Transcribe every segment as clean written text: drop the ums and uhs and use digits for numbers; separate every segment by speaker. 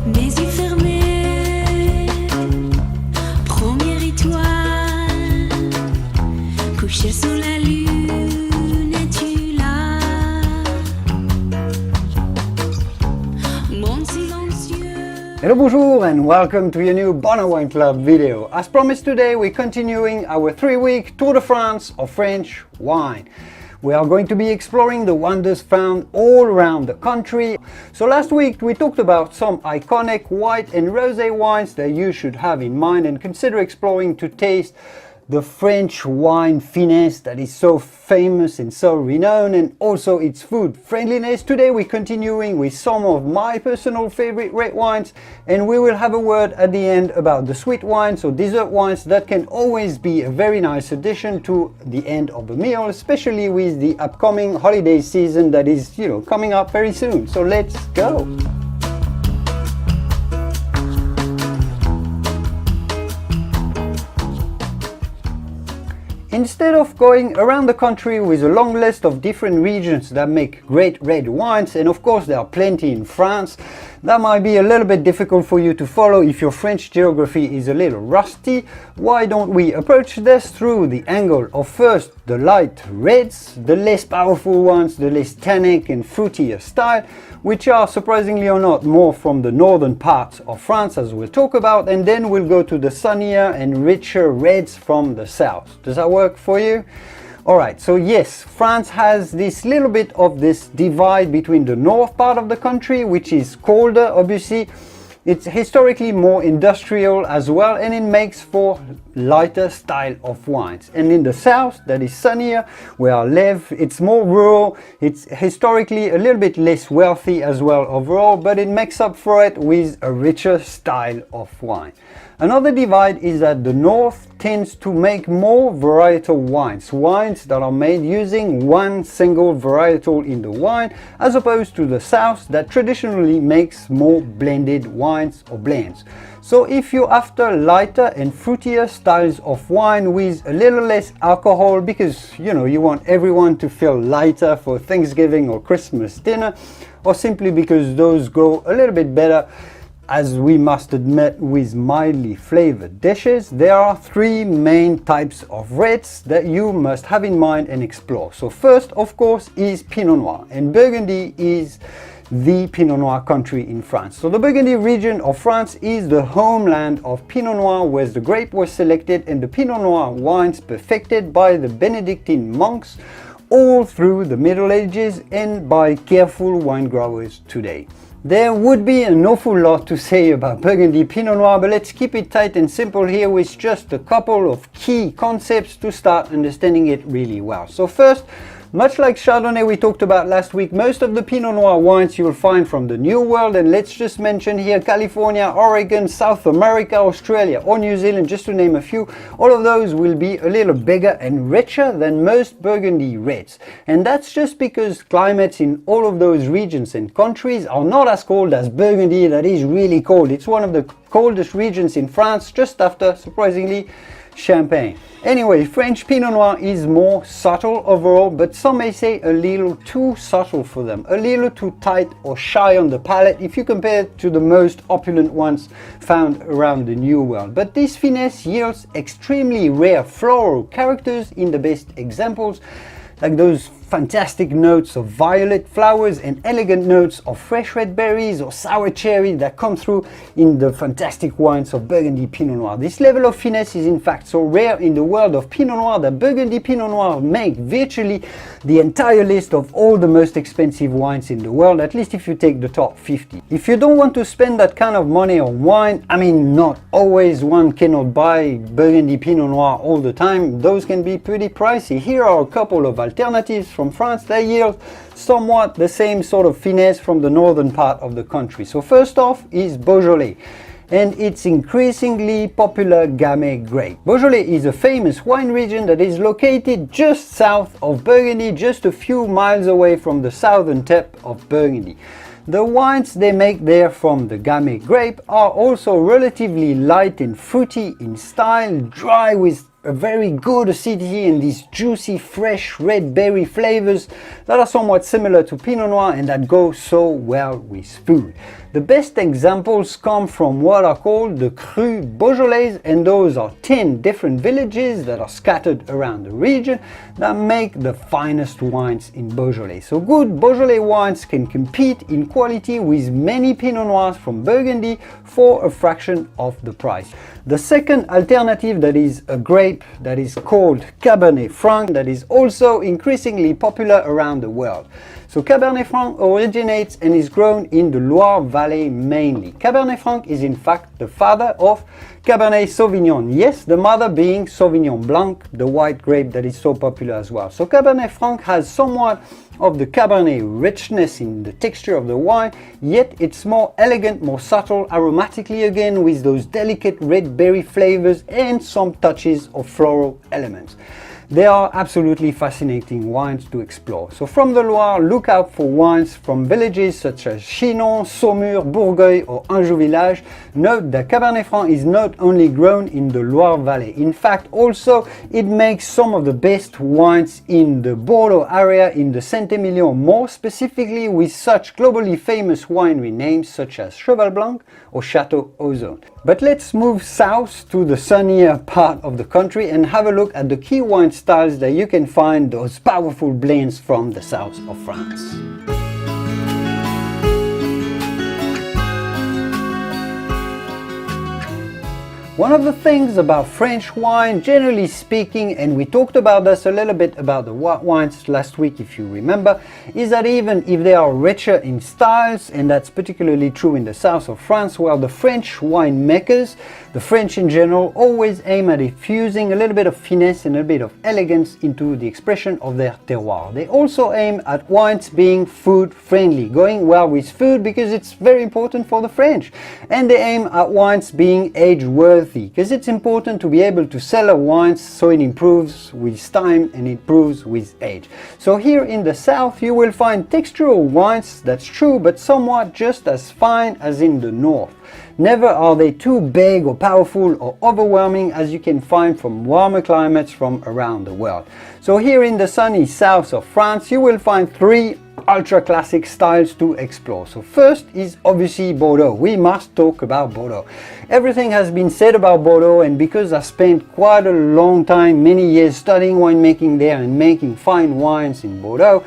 Speaker 1: mes yeux fermés, première étoile, couchée sous la lune, es-tu là? Mon silencieux.
Speaker 2: Hello, bonjour, and welcome to your new Bordeaux Wine Club video. As promised, today we're continuing our 3-week Tour de France of French wine. We are going to be exploring the wonders found all around the country. So last week we talked about some iconic white and rosé wines that you should have in mind and consider exploring to taste the French wine finesse that is so famous and so renowned, and also its food friendliness. Today we're continuing with some of my personal favorite red wines, and we will have a word at the end about the sweet wines or dessert wines that can always be a very nice addition to the end of the meal, especially with the upcoming holiday season that is, coming up very soon. So let's go. Instead of going around the country with a long list of different regions that make great red wines, and of course there are plenty in France, that might be a little bit difficult for you to follow if your French geography is a little rusty. Why don't we approach this through the angle of first the light reds, the less powerful ones, the less tannic and fruitier style, which are surprisingly or not more from the northern parts of France, as we'll talk about, and then we'll go to the sunnier and richer reds from the south. Does that work for you? Alright, so yes, France has this little bit of this divide between the north part of the country, which is colder, obviously. It's historically more industrial as well, and it makes for lighter style of wines. And in the south, that is sunnier, where I live, it's more rural, it's historically a little bit less wealthy as well overall, but it makes up for it with a richer style of wine. Another divide is that the north tends to make more varietal wines that are made using one single varietal in the wine, as opposed to the south that traditionally makes more blended wines or blends. So if you're after lighter and fruitier styles of wine with a little less alcohol, because you want everyone to feel lighter for Thanksgiving or Christmas dinner, or simply because those go a little bit better, as we must admit, with mildly flavored dishes, there are 3 main types of reds that you must have in mind and explore. So first, of course, is Pinot Noir, and Burgundy is the Pinot Noir country in France. So the Burgundy region of France is the homeland of Pinot Noir, where the grape was selected and the Pinot Noir wines perfected by the Benedictine monks all through the Middle Ages and by careful wine growers today. There would be an awful lot to say about Burgundy Pinot Noir, but let's keep it tight and simple here with just a couple of key concepts to start understanding it really well. So first, much like Chardonnay we talked about last week, most of the Pinot Noir wines you'll find from the New World, and let's just mention here California, Oregon, South America, Australia or New Zealand, just to name a few, all of those will be a little bigger and richer than most Burgundy reds. And that's just because climates in all of those regions and countries are not as cold as Burgundy, that is really cold. It's one of the coldest regions in France, just after, surprisingly, Champagne. Anyway, French Pinot Noir is more subtle overall, but some may say a little too subtle for them, a little too tight or shy on the palate if you compare it to the most opulent ones found around the New World. But this finesse yields extremely rare floral characters in the best examples, like those fantastic notes of violet flowers and elegant notes of fresh red berries or sour cherry that come through in the fantastic wines of Burgundy Pinot Noir. This level of finesse is in fact so rare in the world of Pinot Noir that Burgundy Pinot Noir make virtually the entire list of all the most expensive wines in the world, at least if you take the top 50. If you don't want to spend that kind of money on wine, not always, one cannot buy Burgundy Pinot Noir all the time, those can be pretty pricey. Here are a couple of alternatives from France that yield somewhat the same sort of finesse from the northern part of the country. So first off is Beaujolais and its increasingly popular Gamay grape. Beaujolais is a famous wine region that is located just south of Burgundy, just a few miles away from the southern tip of Burgundy. The wines they make there from the Gamay grape are also relatively light and fruity in style, dry with a very good acidity and these juicy, fresh red berry flavors that are somewhat similar to Pinot Noir and that go so well with food. The best examples come from what are called the Cru Beaujolais, and those are 10 different villages that are scattered around the region that make the finest wines in Beaujolais. So good Beaujolais wines can compete in quality with many Pinot Noirs from Burgundy for a fraction of the price. The second alternative, that is a grape that is called Cabernet Franc, that is also increasingly popular around the world. So Cabernet Franc originates and is grown in the Loire Valley mainly. Cabernet Franc is in fact the father of Cabernet Sauvignon. Yes, the mother being Sauvignon Blanc, the white grape that is so popular as well. So Cabernet Franc has somewhat of the Cabernet richness in the texture of the wine, yet it's more elegant, more subtle aromatically again, with those delicate red berry flavors and some touches of floral elements. They are absolutely fascinating wines to explore. So from the Loire, look out for wines from villages such as Chinon, Saumur, Bourgueil or Anjou village. Note that Cabernet Franc is not only grown in the Loire Valley. In fact, also it makes some of the best wines in the Bordeaux area, in the Saint-Emilion, more specifically with such globally famous winery names such as Cheval Blanc or Chateau Ozone. But let's move south to the sunnier part of the country and have a look at the key wine styles that you can find those powerful blends from the south of France. One of the things about French wine, generally speaking, and we talked about this a little bit about the white wines last week if you remember, is that even if they are richer in styles, and that's particularly true in the south of France, well, the French winemakers, the French in general, always aim at infusing a little bit of finesse and a bit of elegance into the expression of their terroir. They also aim at wines being food friendly, going well with food because it's very important for the French. And they aim at wines being age worthy, because it's important to be able to sell a wine so it improves with time and improves with age. So here in the south you will find textural wines, that's true, but somewhat just as fine as in the north. Never are they too big or powerful or overwhelming as you can find from warmer climates from around the world. So here in the sunny south of France you will find three ultra classic styles to explore. So first is obviously Bordeaux. We must talk about Bordeaux. Everything has been said about Bordeaux, and because I spent quite a long time, many years studying winemaking there and making fine wines in Bordeaux,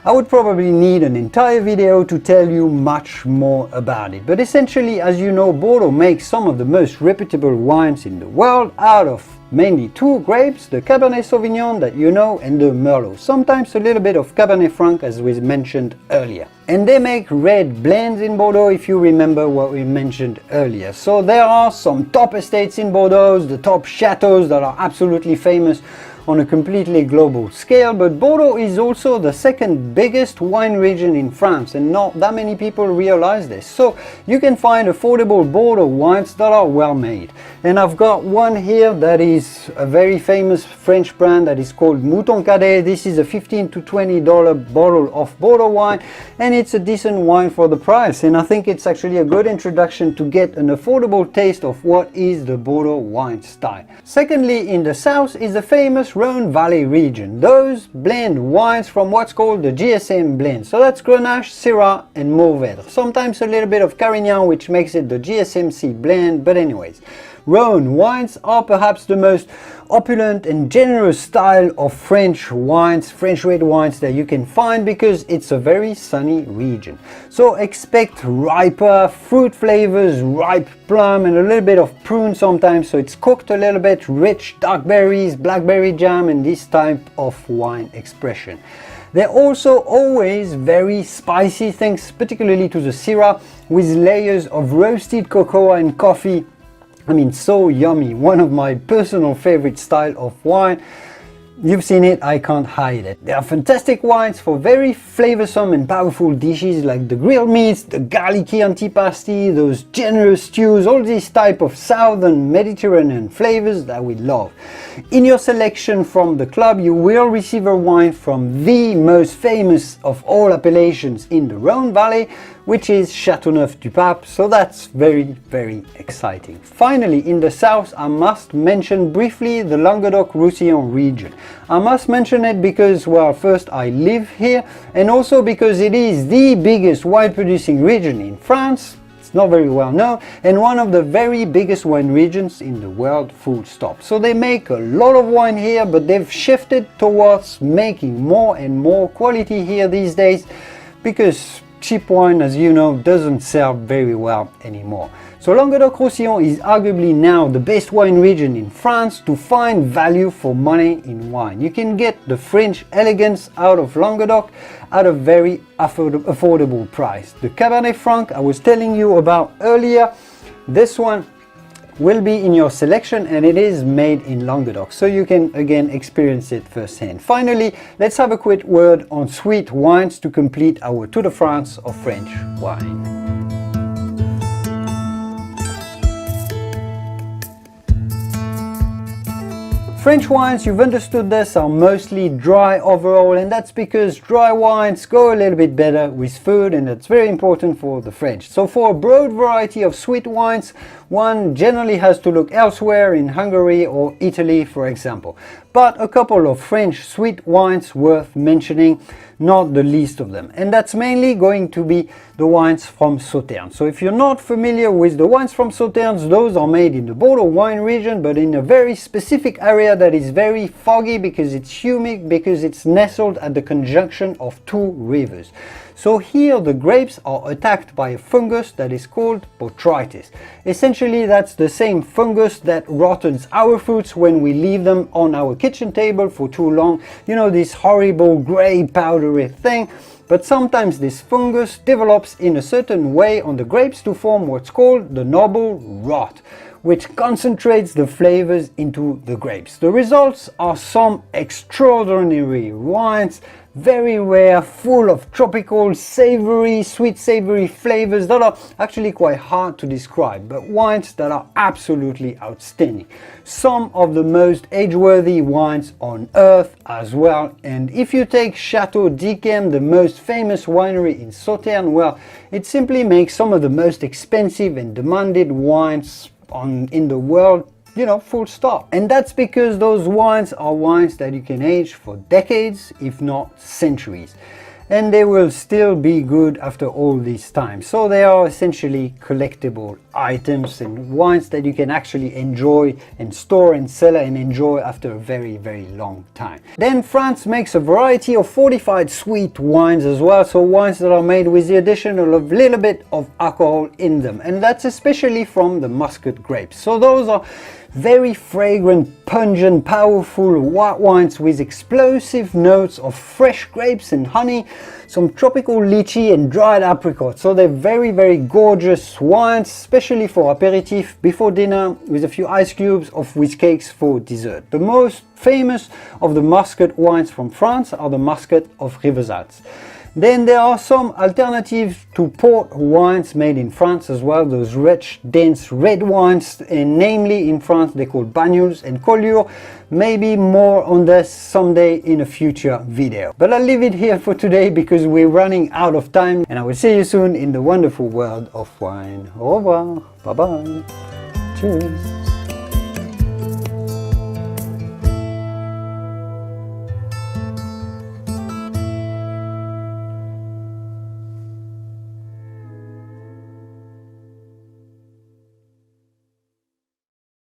Speaker 2: I would probably need an entire video to tell you much more about it. But essentially, as you know, Bordeaux makes some of the most reputable wines in the world out of mainly two grapes, the Cabernet Sauvignon that you know and the Merlot. Sometimes a little bit of Cabernet Franc as was mentioned earlier. And they make red blends in Bordeaux, if you remember what we mentioned earlier. So there are some top estates in Bordeaux, the top chateaus that are absolutely famous on a completely global scale, but Bordeaux is also the second biggest wine region in France, and not that many people realize this. So you can find affordable Bordeaux wines that are well made. And I've got one here that is a very famous French brand that is called Mouton Cadet. This is a $15 to $20 bottle of Bordeaux wine, and it's a decent wine for the price. And I think it's actually a good introduction to get an affordable taste of what is the Bordeaux wine style. Secondly, in the south is the famous Rhone Valley region. Those blend wines from what's called the GSM blend. So that's Grenache, Syrah and Mourvèdre. Sometimes a little bit of Carignan, which makes it the GSMC blend, but anyways. Rhone wines are perhaps the most opulent and generous style of French wines, French red wines that you can find, because it's a very sunny region. So expect riper fruit flavors, ripe plum and a little bit of prune sometimes, so it's cooked a little bit, rich dark berries, blackberry jam and this type of wine expression. They're also always very spicy, thanks particularly to the Syrah, with layers of roasted cocoa and coffee. I mean, so yummy. One of my personal favorite style of wine. You've seen it, I can't hide it. They are fantastic wines for very flavorsome and powerful dishes like the grilled meats, the garlicky antipasti, those generous stews, all these type of southern Mediterranean flavors that we love. In your selection from the club, you will receive a wine from the most famous of all appellations in the Rhone Valley, which is Châteauneuf-du-Pape, so that's very, very exciting. Finally, in the south, I must mention briefly the Languedoc-Roussillon region. I must mention it because, well, first I live here, and also because it is the biggest wine producing region in France. not very well known, and one of the very biggest wine regions in the world, full stop. So they make a lot of wine here, but they've shifted towards making more and more quality here these days, because cheap wine, as you know, doesn't sell very well anymore. So Languedoc-Roussillon is arguably now the best wine region in France to find value for money in wine. You can get the French elegance out of Languedoc at a very affordable price. The Cabernet Franc I was telling you about earlier, this one will be in your selection, and it is made in Languedoc, so you can again experience it firsthand. Finally, let's have a quick word on sweet wines to complete our Tour de France of French wine. French wines, you've understood this, are mostly dry overall, and that's because dry wines go a little bit better with food, and that's very important for the French. So for a broad variety of sweet wines, one generally has to look elsewhere, in Hungary or Italy, for example. But a couple of French sweet wines worth mentioning, not the least of them. And that's mainly going to be the wines from Sauternes. So if you're not familiar with the wines from Sauternes, those are made in the Bordeaux wine region, but in a very specific area that is very foggy because it's humid, because it's nestled at the conjunction of two rivers. So here the grapes are attacked by a fungus that is called botrytis. Essentially that's the same fungus that rottens our fruits when we leave them on our kitchen table for too long. You know, this horrible grey powdery thing. But sometimes this fungus develops in a certain way on the grapes to form what's called the noble rot, which concentrates the flavors into the grapes. The results are some extraordinary wines, very rare, full of tropical, savory, sweet savory flavors that are actually quite hard to describe, but wines that are absolutely outstanding. Some of the most age-worthy wines on earth as well. And if you take Chateau d'Yquem, the most famous winery in Sauternes, well, it simply makes some of the most expensive and demanded wines in the world, you know, full stop. And that's because those wines are wines that you can age for decades, if not centuries. And they will still be good after all this time. So they are essentially collectible items and wines that you can actually enjoy and store and sell and enjoy after a very, very long time. Then France makes a variety of fortified sweet wines as well. So wines that are made with the addition of a little bit of alcohol in them. And that's especially from the Muscat grapes. So those are very fragrant, pungent, powerful white wines with explosive notes of fresh grapes and honey, some tropical lychee and dried apricots. So they're very, very gorgeous wines, especially for aperitif before dinner with a few ice cubes of with cakes for dessert. The most famous of the Muscat wines from France are the Muscat of Rivesaltes. Then there are some alternatives to port wines made in France as well, those rich, dense red wines, and namely in France they're called Banyuls and Collioure. Maybe more on this someday in a future video. But I'll leave it here for today because we're running out of time, and I will see you soon in the wonderful world of wine. Au revoir, bye bye, cheers.